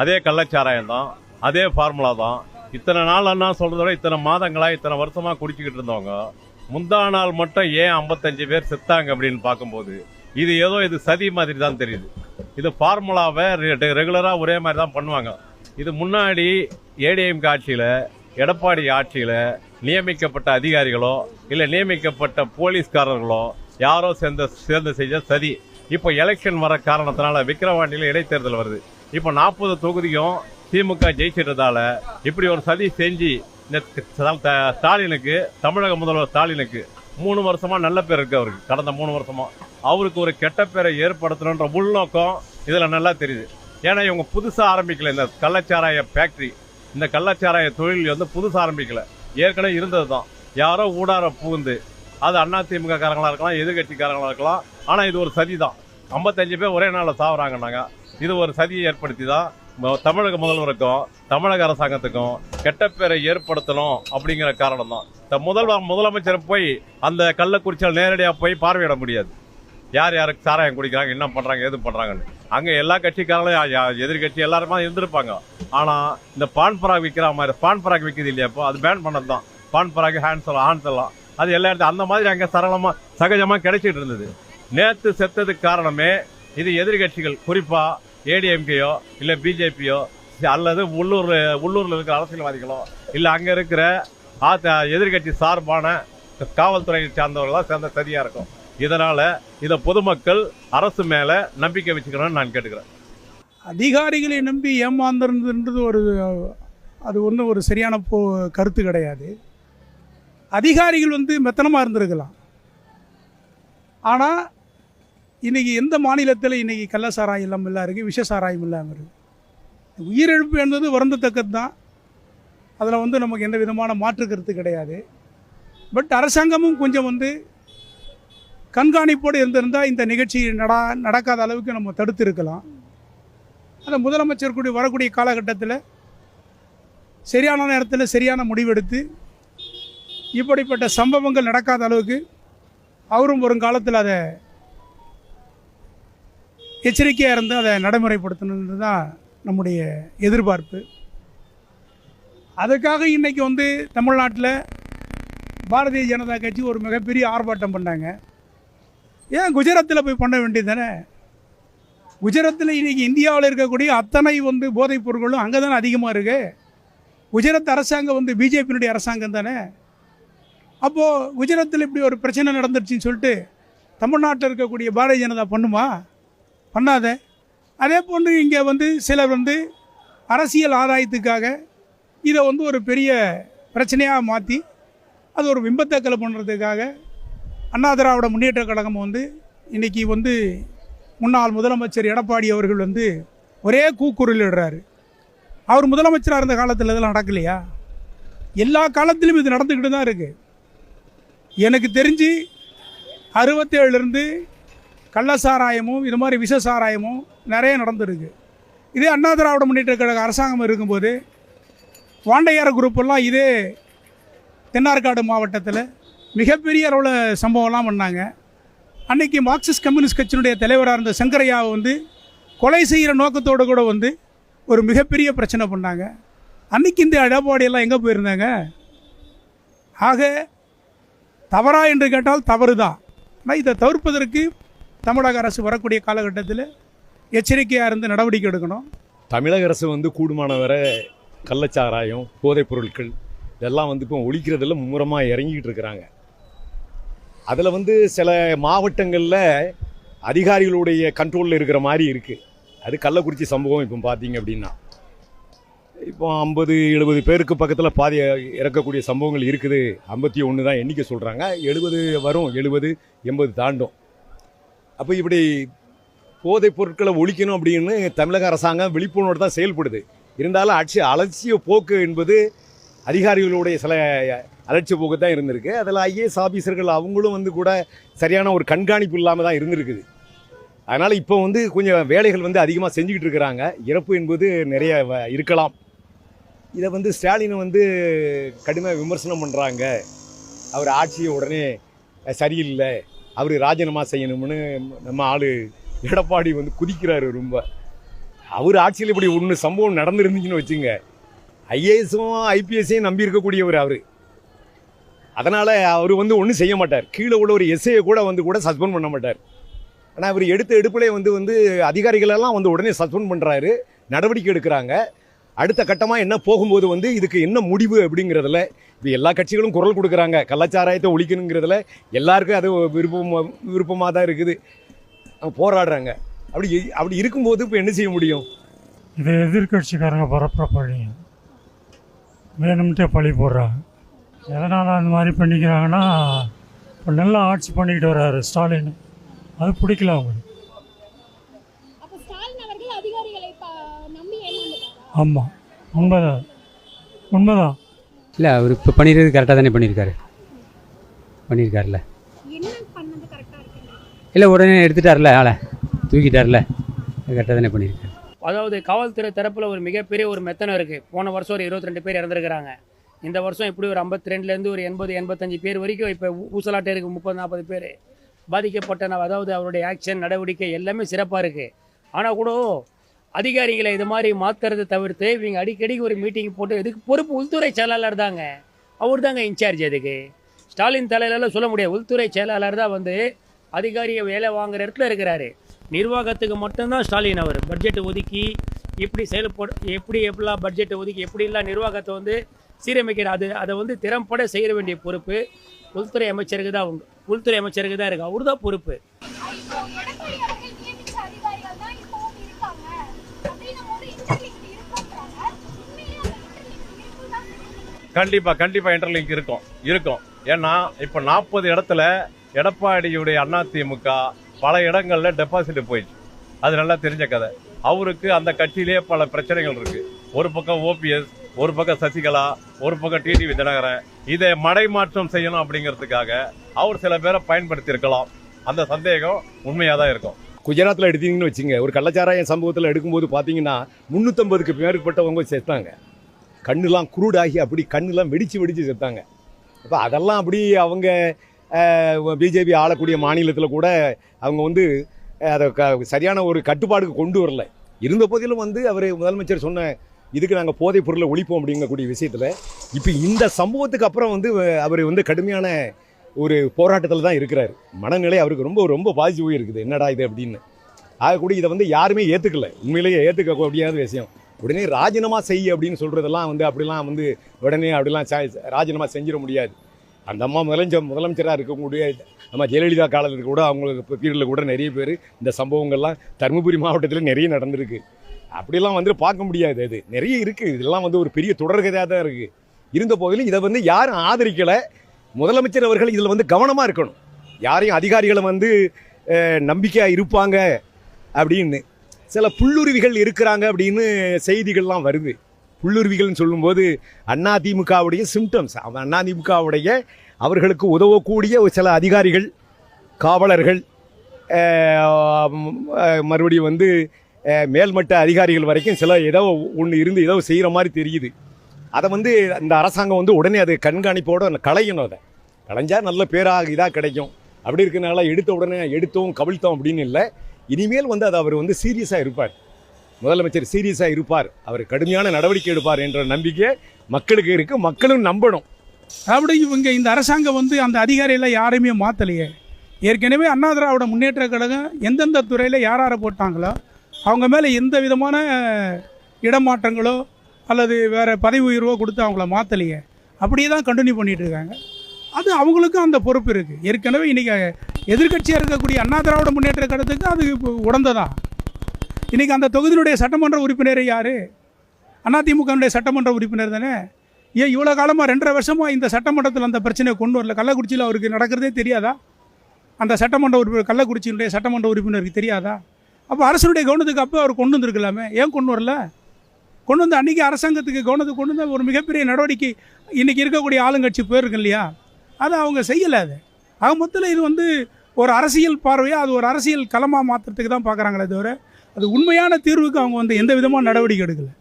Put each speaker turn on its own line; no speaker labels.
அதே கள்ளச்சாராயம் தான், அதே ஃபார்முலா தான். இத்தனை நாள் அண்ணா சொல்றத விட இத்தனை மாதங்களா இத்தனை வருஷமா குடிச்சுக்கிட்டு இருந்தவங்க முந்தா நாள் மட்டும் ஏன் 55 பேர் செத்தாங்க அப்படின்னு பார்க்கும்போது இது ஏதோ இது சதி மாதிரி தான் தெரியுது. இது ஃபார்முலாவை ரெகுலரா ஒரே மாதிரி தான் பண்ணுவாங்க. இது முன்னாடி ஏடிஎம்கே ஆட்சியில, எடப்பாடி ஆட்சியில நியமிக்கப்பட்ட அதிகாரிகளோ இல்ல நியமிக்கப்பட்ட போலீஸ்காரர்களோ யாரோ சேர்ந்து செஞ்ச சதி. இப்போ எலெக்ஷன் வர காரணத்தினால விக்கிரவாண்டியில இடைத்தேர்தல் வருது. இப்போ 40 தொகுதியும் திமுக ஜெயிச்சிட்டதால இப்படி ஒரு சதி செஞ்சு இந்த ஸ்டாலினுக்கு, தமிழக முதல்வர் ஸ்டாலினுக்கு 3 வருஷமா நல்ல பேர் இருக்கு. அவருக்கு கடந்த 3 வருஷமா அவருக்கு ஒரு கெட்ட பேரை ஏற்படுத்தணுன்ற உள்நோக்கம் இதுல நல்லா தெரியுது. ஏன்னா இவங்க புதுசா ஆரம்பிக்கல. இந்த கள்ளச்சாராய ஃபேக்டரி, இந்த கள்ளச்சாராய தொழில் வந்து புதுசா ஆரம்பிக்கல, ஏற்கனவே இருந்தது தான். யாரோ ஊடார புகுந்து, அது அதிமுக காரங்களா இருக்கலாம், எதிர்கட்சிக்காரங்களா இருக்கலாம். ஆனா இது ஒரு சதி தான். 55 பேர் ஒரே நாளில் சாவுறாங்கன்னாங்க. இது ஒரு சதியை ஏற்படுத்தி தான் தமிழக முதல்வருக்கும் தமிழக அரசாங்கத்துக்கும் கெட்ட பேரை ஏற்படுத்தணும் அப்படிங்கிற காரணம் தான். முதலமைச்சர் போய் அந்த கள்ளக்குறிச்சியில் நேரடியாக போய் பார்வையிட முடியாது. யார் யாருக்கு சாராயம் குடிக்கிறாங்க, என்ன பண்றாங்க, எது பண்றாங்கன்னு. அங்க எல்லா கட்சிக்காரங்களும் எதிர்கட்சி எல்லாருமே இருந்திருப்பாங்க. ஆனா இந்த பான் பராக் விற்கிற மாதிரி, பான் பராக் விற்கிது இல்லையா, இப்போ அது பேன் பண்ணது தான். பான் பராக், ஹான்ஸ் எல்லாம் அது எல்லா இடத்துல அந்த மாதிரி அங்க சரளமா சகஜமா கிடைச்சிட்டு இருந்தது. நேத்து செத்ததுக்கு காரணமே இது எதிர்கட்சிகள், குறிப்பா ஏடிஎம்கேயோ இல்ல பிஜேபியோ அல்லது உள்ளூர்ல இருக்கிற அரசியல்வாதிகளோ இல்ல அங்க இருக்கிற எதிர்கட்சி சார்பான காவல்துறையை சார்ந்தவர்களா சேர்ந்த சரியா இருக்கும். இதனால இத பொதுமக்கள் அரசு மேல நம்பிக்கை வச்சுக்கணும்னு நான் கேட்டுக்கிறேன்.
அதிகாரிகளை நம்பி ஏமாந்துன்றது அது ஒன்றும் ஒரு சரியான கருத்து கிடையாது. அதிகாரிகள் மெத்தனமாக இருந்திருக்கலாம். ஆனால் இன்றைக்கி எந்த மாநிலத்தில் இன்றைக்கி கள்ள சாராயம் இல்லாமல் இருக்குது, விஷ சாராயம் இல்லாமல் இருக்குது. உயிரிழப்பு என்பது வருந்தத்தக்கது தான். அதில் நமக்கு எந்த விதமான மாற்று கருத்து கிடையாது. பட் அரசாங்கமும் கொஞ்சம் கண்காணிப்போடு இருந்திருந்தால் இந்த நிகழ்ச்சி நடக்காத அளவுக்கு நம்ம தடுத்து இருக்கலாம். அந்த முதலமைச்சர் கூடி வரக்கூடிய காலகட்டத்தில் சரியான நேரத்தில் சரியான முடிவெடுத்து இப்படிப்பட்ட சம்பவங்கள் நடக்காத அளவுக்கு அவரும் வருங்காலத்தில் அதை எச்சரிக்கையாக இருந்து அதை நடைமுறைப்படுத்தணுன்றது தான் நம்முடைய எதிர்பார்ப்பு. அதுக்காக இன்றைக்கி தமிழ்நாட்டில் பாரதிய ஜனதா கட்சி ஒரு மிகப்பெரிய ஆர்ப்பாட்டம் பண்ணாங்க. ஏன் குஜராத்தில் போய் பண்ண வேண்டியது தானே? குஜராத்தில் இன்றைக்கி இந்தியாவில் இருக்கக்கூடிய அத்தனை போதைப் பொருட்களும் அங்கே தானே அதிகமாக இருக்குது. குஜராத் அரசாங்கம் பிஜேபியினுடைய அரசாங்கம் தானே. அப்போது குஜராத்தில் இப்படி ஒரு பிரச்சனை நடந்துருச்சுன்னு சொல்லிட்டு தமிழ்நாட்டில் இருக்கக்கூடிய பாரதிய ஜனதா பண்ணுமா? பண்ணாத. அதே போன்று இங்கே சிலர் அரசியல் ஆதாயத்துக்காக இதை ஒரு பெரிய பிரச்சனையாக மாற்றி அது ஒரு விம்பத்தக்கலை பண்ணுறதுக்காக அண்ணா திராவிட முன்னேற்ற கழகம் இன்றைக்கி முன்னாள் முதலமைச்சர் எடப்பாடி அவர்கள் ஒரே கூக்குரலிடுறாரு. அவர் முதலமைச்சராக இருந்த காலத்தில் இதெல்லாம் நடக்கலையா? எல்லா காலத்திலும் இது நடந்துக்கிட்டு தான் இருக்குது. எனக்கு தெரிஞ்சு 67லேருந்து கள்ள சாராயமும் இது மாதிரி விஷ சாராயமும் நிறைய நடந்துருக்கு. இதே அண்ணா திராவிட முன்னேற்ற கழக அரசாங்கம் இருக்கும்போது வாண்டையார குரூப்பெல்லாம் இதே தென்னார்காடு மாவட்டத்தில் மிகப்பெரிய அளவில் சம்பவம்லாம் பண்ணாங்க. அன்றைக்கி மார்க்சிஸ்ட் கம்யூனிஸ்ட் கட்சியினுடைய தலைவராக இருந்த சங்கரையாவை கொலை செய்கிற நோக்கத்தோடு கூட ஒரு மிகப்பெரிய பிரச்சனை பண்ணாங்க. அன்றைக்கி இந்த எடப்பாடியெல்லாம் எங்கே போயிருந்தாங்க? ஆக தவறா என்று கேட்டால் தவறு தான். ஆனால் இதை தவிர்ப்பதற்கு தமிழக அரசு வரக்கூடிய காலகட்டத்தில் எச்சரிக்கையாக இருந்து நடவடிக்கை எடுக்கணும்.
தமிழக அரசு கூடுமான வரை கள்ளச்சாராயம், போதைப் பொருட்கள் இதெல்லாம் இப்போ ஒழிக்கிறதுல மும்முரமாக இறங்கிக்கிட்டு இருக்கிறாங்க. அதில் சில மாவட்டங்களில் அதிகாரிகளுடைய கண்ட்ரோலில் இருக்கிற மாதிரி இருக்குது. அது கள்ளக்குறிச்சி சம்பவம் இப்போ பார்த்தீங்க அப்படின்னா இப்போ 50-70 பேருக்கு பக்கத்தில் பாதி இறக்கக்கூடிய சம்பவங்கள் இருக்குது. 51 தான் எண்ணிக்கை சொல்கிறாங்க. 70 வரும், 70-80 தாண்டும். அப்போ இப்படி போதைப் பொருட்களை ஒழிக்கணும் அப்படின்னு தமிழக அரசாங்கம் விழிப்புணர்வோடு தான் செயல்படுது. இருந்தாலும் அலட்சிய போக்கு என்பது அதிகாரிகளுடைய சில அலட்சிய போக்கு தான் இருந்திருக்கு. அதில் ஐஏஎஸ் ஆஃபீஸர்கள் அவங்களும் கூட சரியான ஒரு கண்காணிப்பு இல்லாமல் தான் இருந்திருக்குது. அதனால் இப்போ கொஞ்சம் வேலைகள் அதிகமாக செஞ்சுக்கிட்டு இருக்கிறாங்க. இறப்பு என்பது நிறைய இருக்கலாம். இதை ஸ்டாலினை கடுமையாக விமர்சனம் பண்ணுறாங்க. அவர் ஆட்சியை உடனே சரியில்லை, அவர் ராஜினாமா செய்யணும்னு நம்ம ஆள் எடப்பாடி குதிக்கிறாரு ரொம்ப. அவர் ஆட்சியில் இப்படி ஒன்று சம்பவம் நடந்துருந்துச்சுன்னு வச்சுங்க, ஐஏஎஸும் ஐபிஎஸ்ஸையும் நம்பி இருக்கக்கூடியவர் அவர். அதனால் அவர் வந்து ஒன்றும் செய்ய மாட்டார். கீழே உள்ள ஒரு எஸ்ஐயை கூட சஸ்பெண்ட் பண்ண மாட்டார். ஆனால் அவர் எடுத்த எடுப்பிலே வந்து அதிகாரிகளெல்லாம் வந்து உடனே சஸ்பெண்ட் பண்ணுறாரு, நடவடிக்கை எடுக்கிறாங்க. அடுத்த கட்டமாக என்ன போகும்போது வந்து இதுக்கு என்ன முடிவு அப்படிங்கிறதுல இப்போ எல்லா கட்சிகளும் குரல் கொடுக்குறாங்க. கள்ளச்சாராயத்தை ஒழிக்கணுங்கிறதுல எல்லாருக்கும் அது விருப்பமாக தான் இருக்குது, போராடுறாங்க. அப்படி இருக்கும்போது இப்போ என்ன செய்ய முடியும்?
இதை எதிர்கட்சிக்காரங்க பரப்புற பழி, வேணும்ட்டே பழி போடுறாங்க. எதனால் அந்த மாதிரி பண்ணிக்கிறாங்கன்னா, இப்போ நல்லா ஆட்சி பண்ணிக்கிட்டு வர்றாரு ஸ்டாலின், அது பிடிக்கல அவங்களுக்கு. ஆமாம், உண்மைதான்.
இல்லை, அவர் இப்போ பண்ணிடுறது கரெக்டாக தானே பண்ணியிருக்காருல்ல. இல்லை, உடனே எடுத்துட்டார்ல, ஆளை தூக்கிட்டார்ல, கரெக்டாக தானே பண்ணியிருக்காரு.
அதாவது காவல்துறை தரப்பில் ஒரு மிகப்பெரிய ஒரு மெத்தனம் இருக்குது. போன வருஷம் ஒரு 22 பேர் இறந்துருக்கிறாங்க. இந்த வருஷம் இப்படி ஒரு 52லேருந்து ஒரு 80-85 பேர் வரைக்கும் இப்போ ஊசலாட்டே இருக்குது. 30-40 பேர் பாதிக்கப்பட்ட, அதாவது அவருடைய ஆக்ஷன் நடவடிக்கை எல்லாமே சிறப்பாக இருக்குது. ஆனால் கூட அதிகாரிகளை இது மாதிரி மாற்றுறதை தவிர்த்து இவங்க அடிக்கடி ஒரு மீட்டிங் போட்டு, இதுக்கு பொறுப்பு உள்துறை செயலாளர் தாங்க, அவர் தாங்க இன்சார்ஜ். அதுக்கு ஸ்டாலின் தலையிலலாம் சொல்ல முடியாது. உள்துறை செயலாளர் தான் வந்து அதிகாரியை வேலை வாங்குற இடத்துல இருக்கிறாரு. நிர்வாகத்துக்கு மட்டும்தான் ஸ்டாலின் அவர் பட்ஜெட்டை ஒதுக்கி இப்படி எப்படிலாம் பட்ஜெட்டை ஒதுக்கி எப்படிலாம் நிர்வாகத்தை வந்து சீரமைக்கிறார். அதை வந்து திறம்பட செய்ய வேண்டிய பொறுப்பு உள்துறை அமைச்சருக்கு தான் உண்டு. உள்துறை அமைச்சருக்கு தான் இருக்குது, அவர் தான் பொறுப்பு.
கண்டிப்பா இன்டர்லிங்க் இருக்கும். ஏன்னா இப்போ 40 இடத்துல எடப்பாடியுடைய அதிமுக பல இடங்கள்ல டெபாசிட் போயிடுச்சு. அது நல்லா தெரிஞ்ச கதை. அவருக்கு அந்த கட்சியிலேயே பல பிரச்சனைகள் இருக்கு. ஒரு பக்கம் ஓபிஎஸ், ஒரு பக்கம் சசிகலா, ஒரு பக்கம் டிடிவி தினகரன். இதை மடைமாற்றம் செய்யணும் அப்படிங்கிறதுக்காக அவர் சில பேரை பயன்படுத்தி இருக்கலாம். அந்த சந்தேகம் உண்மையாக தான் இருக்கும்.
குஜராத்தில் எடுத்தீங்கன்னு வச்சுங்க, ஒரு கள்ளச்சாராயம் சம்பவத்தில் எடுக்கும்போது பார்த்தீங்கன்னா 350க்கு மேற்பட்டவங்க செத்தாங்க. கண்ணுலாம் குருடாகி அப்படி கண்ணுலாம் வெடிச்சு செத்தாங்க. அப்போ அதெல்லாம் அப்படி அவங்க பிஜேபி ஆளக்கூடிய மாநிலத்தில் கூட அவங்க வந்து அதை சரியான ஒரு கட்டுப்பாடுக்கு கொண்டு வரல. இருந்த போதிலும் வந்து அவர் முதலமைச்சர் சொன்ன இதுக்கு நாங்கள் போதைப் பொருளை ஒழிப்போம் அப்படிங்கக்கூடிய விஷயத்தில் இப்போ இந்த சம்பவத்துக்கு அப்புறம் வந்து அவர் வந்து கடுமையான ஒரு போராட்டத்தில் தான் இருக்கிறார். மனநிலை அவருக்கு ரொம்ப ரொம்ப பாதிச்சு போயிருக்குது. என்னடா இது அப்படின்னு. ஆகக்கூட இதை வந்து யாருமே ஏற்றுக்கல. உண்மையிலேயே ஏற்றுக்க முடியாத விஷயம். உடனே ராஜினாமா செய்ய அப்படின்னு சொல்கிறதெல்லாம் வந்து அப்படிலாம் வந்து உடனே அப்படிலாம் ராஜினாமா செஞ்சிட முடியாது. அந்த அம்மா முதலமைச்சராக இருக்கக்கூடிய நம்ம ஜெயலலிதா காலத்தில் கூட அவங்களுக்கு பீரியடில் கூட நிறைய பேர் இந்த சம்பவங்கள்லாம் தருமபுரி மாவட்டத்தில் நிறைய நடந்திருக்கு. அப்படிலாம் வந்து பார்க்க முடியாது. அது நிறைய இருக்குது. இதெல்லாம் வந்து ஒரு பெரிய தொடர்கதையாக தான் இருக்குது. இருந்த போதிலும் இதை வந்து யாரும் ஆதரிக்கலை. முதலமைச்சர் அவர்கள் இதில் வந்து கவனமாக இருக்கணும். யாரையும் அதிகாரிகளை வந்து நம்பிக்கையாக இருப்பாங்க அப்படின்னு சில புல்லுருவிகள் இருக்கிறாங்க அப்படின்னு செய்திகள்லாம் வருது. புல்லுருவிகள்னு சொல்லும்போது அதிமுகவுடைய சிம்டம்ஸ், அதிமுகவுடைய அவர்களுக்கு உதவக்கூடிய சில அதிகாரிகள், காவலர்கள், மறுபடியும் வந்து மேல்மட்ட அதிகாரிகள் வரைக்கும் சில ஏதோ ஒன்று இருந்து ஏதோ செய்கிற மாதிரி தெரியுது. அதை வந்து இந்த அரசாங்கம் வந்து உடனே அது கண்காணிப்போடு களையணும். அதை களைஞ்சால் நல்ல பேராக இதாக கிடைக்கும். அப்படி இருக்கிறனால எடுத்த உடனே எடுத்தோம் கவிழ்த்தோம் அப்படின்னு இல்லை. இனிமேல் வந்து அது அவர் வந்து சீரியஸாக இருப்பார். முதலமைச்சர் சீரியஸாக இருப்பார். அவர் கடுமையான நடவடிக்கை எடுப்பார் என்ற நம்பிக்கை மக்களுக்கு இருக்குது. மக்களும் நம்பணும்.
அப்படி இவங்க இந்த அரசாங்கம் வந்து அந்த அதிகாரிகளை யாரையுமே மாற்றலையே. ஏற்கனவே அண்ணா திராவிட முன்னேற்ற கழகம் எந்தெந்த துறையில் யாரை போட்டாங்களோ அவங்க மேலே எந்த விதமான இடமாற்றங்களோ அல்லது வேறு பதவி உயர்வோ கொடுத்து அவங்கள மாற்றலையே. அப்படியே தான் கண்டினியூ பண்ணிகிட்டு இருக்காங்க. அது அவங்களுக்கும் அந்த பொறுப்பு இருக்குது. ஏற்கனவே இன்றைக்கி எதிர்கட்சியாக இருக்கக்கூடிய அண்ணா திராவிட முன்னேற்ற கழகத்துக்கு அது உடந்ததான். இன்றைக்கி அந்த தொகுதியினுடைய சட்டமன்ற உறுப்பினர் யார்? அதிமுகவுடைய சட்டமன்ற உறுப்பினர் தானே. ஏன் இவ்வளோ காலமாக 2.5 வருஷமாக இந்த சட்டமன்றத்தில் அந்த பிரச்சனையை கொண்டு வரல? கள்ளக்குறிச்சியில் அவருக்கு நடக்கிறதே தெரியாதா? அந்த சட்டமன்ற உறுப்பினர் கள்ளக்குறிச்சியினுடைய சட்டமன்ற உறுப்பினருக்கு தெரியாதா? அப்போ அரசனுடைய கவனத்துக்கு அப்போ அவர் கொண்டு வந்துருக்கலாமே. ஏன் கொண்டு வரல? கொண்டு வந்து அன்றைக்கி அரசாங்கத்துக்கு கவனத்துக்கு கொண்டு வந்து ஒரு மிகப்பெரிய நடவடிக்கை இன்றைக்கி இருக்கக்கூடிய ஆளுங்கட்சி போயிருக்கு இல்லையா? அதை அவங்க செய்யலை. அது ஆக மொத்தத்தில் இது வந்து ஒரு அரசியல் பார்வையாக அது ஒரு அரசியல் களமாக மாற்றுறதுக்கு தான் பார்க்குறாங்களே தவிர அது உண்மையான தீர்வுக்கு அவங்க வந்து எந்த விதமான நடவடிக்கை எடுக்கலை.